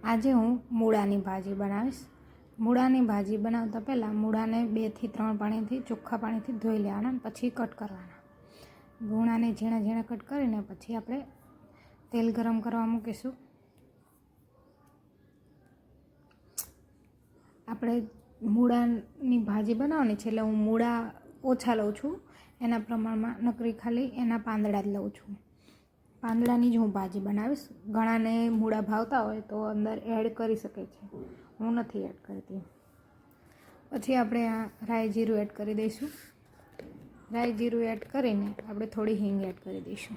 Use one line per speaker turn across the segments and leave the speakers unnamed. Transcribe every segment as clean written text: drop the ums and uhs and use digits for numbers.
આજે હું મૂળાની ભાજી બનાવીશ। મૂળાની ભાજી બનાવતા પહેલાં મૂળાને 2 થી 3 પાણીથી ચોખ્ખા પાણીથી ધોઈ લેવાના અને પછી કટ કરવાના। મૂળાને ઝીણા ઝીણા કટ કરીને પછી આપણે તેલ ગરમ કરવા મૂકીશું। આપણે મૂળાની ભાજી બનાવવાની છે એટલે હું મૂળા ઓછા લઉં છું, એના પ્રમાણમાં નકરી ખાલી એના પાંદડા જ લઉં છું। પાંદડાની જ હું ભાજી બનાવીશ। ઘણાને મૂળા ભાવતા હોય તો અંદર એડ કરી શકે છે, હું નથી એડ કરતી। પછી આપણે આ રાઈ જીરું એડ કરી દઈશું। રાઈ જીરું એડ કરીને આપણે થોડી હિંગ એડ કરી દઈશું।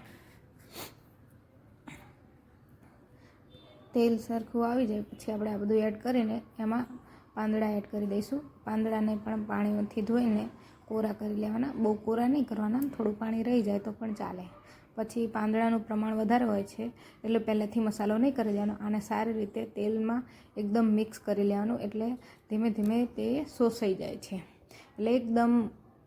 તેલ સરખું આવી જાય પછી આપણે આ બધું એડ કરીને એમાં પાંદડા એડ કરી દઈશું। પાંદડાને પણ પાણીમાંથી ધોઈને કોરા કરી લેવાના, બહુ કોરા નહીં કરવાના, થોડું પાણી રહી જાય તો પણ ચાલે। પછી પાંદડાનું પ્રમાણ વધારે હોય છે એટલે પહેલેથી મસાલો નહીં કરી દેવાનો, આને સારી રીતે તેલમાં એકદમ મિક્સ કરી લેવાનું, એટલે ધીમે ધીમે તે શોષાઈ જાય છે, એટલે એકદમ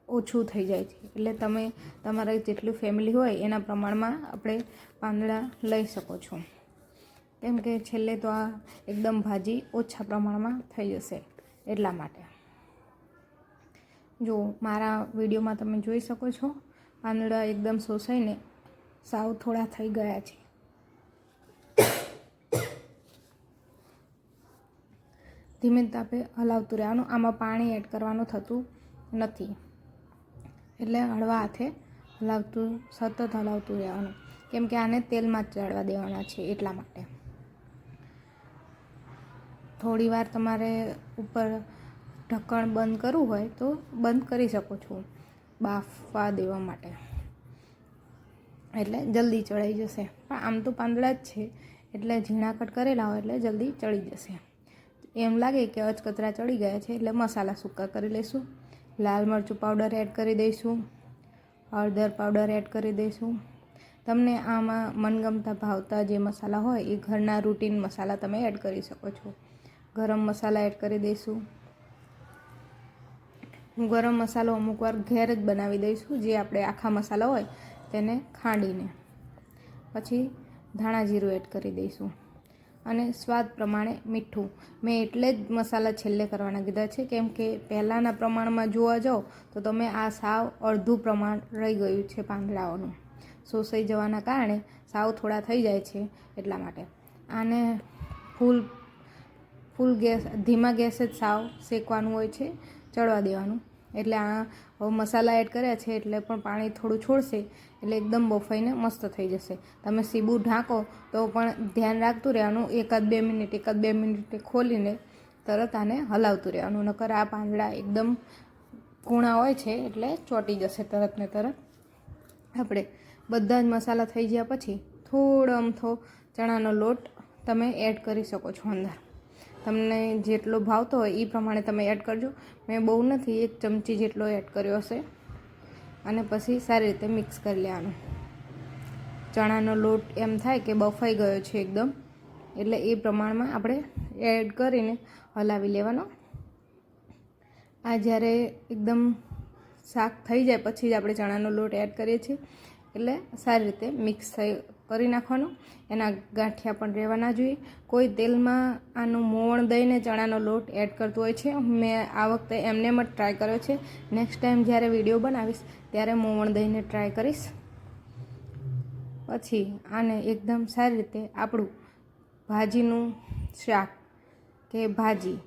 ઓછું થઈ જાય છે। એટલે તમે તમારા જેટલું ફેમિલી હોય એના પ્રમાણમાં આપણે પાંદડા લઈ શકો છો, કેમ કે છેલ્લે તો આ એકદમ ભાજી ઓછા પ્રમાણમાં થઈ જશે એટલા માટે। જો મારા વિડીયોમાં તમે જોઈ શકો છો પાંદડા એકદમ શોષાઈને સાવ થોડા થઈ ગયા છે। ધીમે તાપે હલાવતું રહેવાનું, આમાં પાણી એડ કરવાનું થતું નથી, એટલે હળવા હાથે સતત હલાવતું રહેવાનું, કેમ કે આને તેલમાં જ ચડવા દેવાના છે એટલા માટે। થોડી વાર તમારે ઉપર ઢક્કણ બંધ કરવું હોય તો બંધ કરી શકો છો બાફવા દેવા માટે, એટલે જલ્દી ચડાઈ જશે। પણ આમ તો પાંદડા જ છે એટલે ઝીણા કટ કરેલા હોય એટલે જલ્દી ચડી જશે। એમ લાગે કે અચકતરા ચડી ગયા છે એટલે મસાલા સૂકા કરી લઈશું। લાલ મરચું પાવડર એડ કરી દઈશું, હળદર પાવડર એડ કરી દઈશું। તમને આમાં મનગમતા ભાવતા જે મસાલા હોય એ ઘરના રૂટીન મસાલા તમે એડ કરી શકો છો। ગરમ મસાલા એડ કરી દઈશું। હું ગરમ મસાલો અમુક વાર ઘેર જ બનાવી દઈશું, જે આપણે આખા મસાલા હોય તેને ખાંડીને। પછી ધાણા જીરું એડ કરી દઈશું અને સ્વાદ પ્રમાણે મીઠું। મેં એટલે જ મસાલા છેલ્લે કરવાના કીધા છે, કેમ કે પહેલાંના પ્રમાણમાં જોવા જાઓ તો તમે આ સાવ અડધું પ્રમાણ રહી ગયું છે પાંદડાઓનું, શોષાઈ જવાના કારણે સાવ થોડા થઈ જાય છે એટલા માટે। આને ફૂલ ગેસ ધીમા ગેસે જ સાવ શેકવાનું હોય છે, ચડવા દેવાનું, એટલે આ મસાલા એડ કર્યા છે એટલે પણ પાણી થોડું છોડશે એટલે એકદમ બફાઈને મસ્ત થઈ જશે। તમે સીબું ઢાંકો તો પણ ધ્યાન રાખતું રહેવાનું, એકાદ બે મિનિટે ખોલીને તરત આને હલાવતું રહેવાનું, નકર આ પાંદડા એકદમ કૂણા હોય છે એટલે ચોંટી જશે તરત ને તરત। આપણે બધા જ મસાલા થઈ ગયા પછી થોડો અમથો ચણાનો લોટ તમે એડ કરી શકો છો અંદર, તમને જેટલો ભાવતો હોય એ પ્રમાણે તમે એડ કરજો। મેં બહુ નથી, 1 ચમચી જેટલો એડ કર્યો હશે, અને પછી સારી રીતે મિક્સ કરી લેવાનું। ચણાનો લોટ એમ થાય કે બફાઈ ગયો છે એકદમ, એટલે એ પ્રમાણમાં આપણે એડ કરીને હલાવી લેવાનો। આ જ્યારે એકદમ શાક થઈ જાય પછી જ આપણે ચણાનો લોટ એડ કરીએ છીએ, એટલે સારી રીતે મિક્સ કરી નાખવાનું। એના ગાંઠિયા પણ રહેવા ના જોઈએ। કોઈ તેલમાં આનું મોવણ દઈને ચણાનો લોટ એડ કરતું હોય છે, મેં આ વખતે એમને જ ટ્રાય કર્યો છે। નેક્સ્ટ ટાઈમ જ્યારે વિડીયો બનાવીશ ત્યારે મોવણ દઈને ટ્રાય કરીશ। પછી આને એકદમ સારી રીતે આપણું ભાજીનું શાક કે ભાજી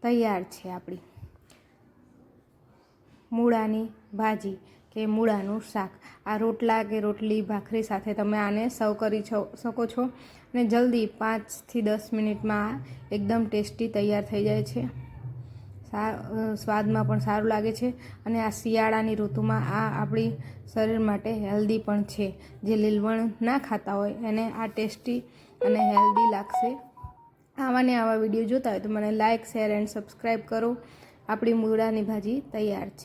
તૈયાર છે। આપણી મૂળાની ભાજી કે મૂળાનું શાક આ રોટલા કે રોટલી ભાખરી સાથે તમે આને સર્વ કરી શકો છો, અને જલ્દી 5 થી 10 મિનિટમાં એકદમ ટેસ્ટી તૈયાર થઈ જાય છે। સ્વાદમાં પણ સારું લાગે છે, અને આ શિયાળાની ઋતુમાં આ આપણી શરીર માટે હેલ્ધી પણ છે। જે લીલવણ ના ખાતા હોય એને આ ટેસ્ટી અને હેલ્ધી લાગશે। આવા ને આવા વિડીયો જોતા હોય તો મને લાઇક, શેર એન્ડ સબસ્ક્રાઈબ કરો। આપણી મૂળાની ભાજી તૈયાર છે।